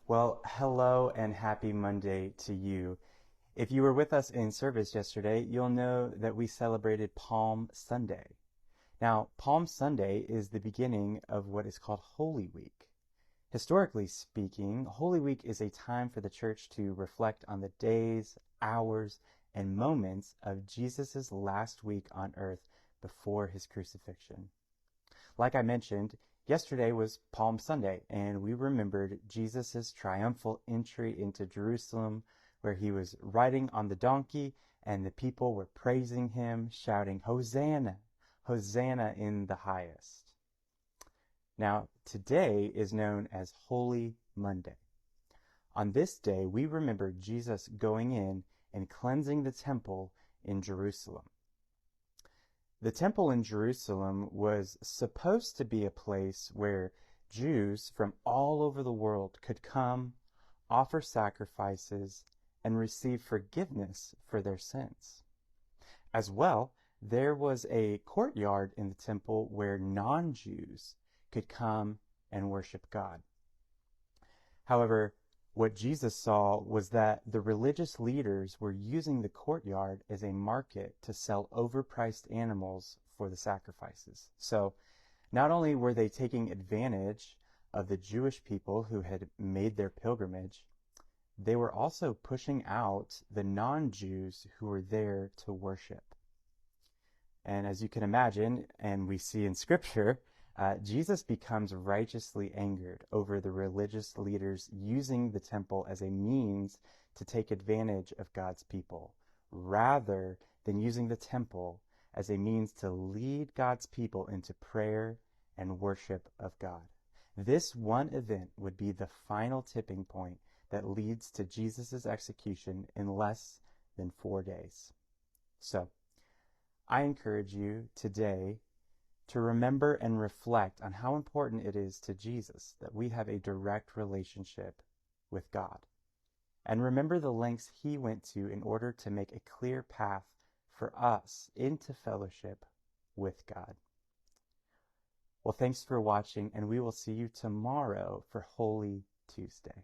Well, hello and happy Monday to you. If you were with us in service yesterday, you'll know that we celebrated Palm Sunday. Now, Palm Sunday is the beginning of what is called Holy Week. Historically speaking, Holy Week is a time for the church to reflect on the days, hours, and moments of Jesus' last week on earth before his crucifixion. Like I mentioned, yesterday was Palm Sunday, and we remembered Jesus' triumphal entry into Jerusalem, where he was riding on the donkey, and the people were praising him, shouting, "Hosanna! Hosanna in the highest." Now, today is known as Holy Monday. On this day, we remember Jesus going in and cleansing the temple in Jerusalem. The temple in Jerusalem was supposed to be a place where Jews from all over the world could come, offer sacrifices, and receive forgiveness for their sins. As well, there was a courtyard in the temple where non-Jews could come and worship God. However, what Jesus saw was that the religious leaders were using the courtyard as a market to sell overpriced animals for the sacrifices. So not only were they taking advantage of the Jewish people who had made their pilgrimage, they were also pushing out the non-Jews who were there to worship. And as you can imagine, and we see in Scripture, Jesus becomes righteously angered over the religious leaders using the temple as a means to take advantage of God's people, rather than using the temple as a means to lead God's people into prayer and worship of God. This one event would be the final tipping point that leads to Jesus' execution in less than 4 days. So, I encourage you today to remember and reflect on how important it is to Jesus that we have a direct relationship with God. And remember the lengths he went to in order to make a clear path for us into fellowship with God. Well, thanks for watching, and we will see you tomorrow for Holy Tuesday.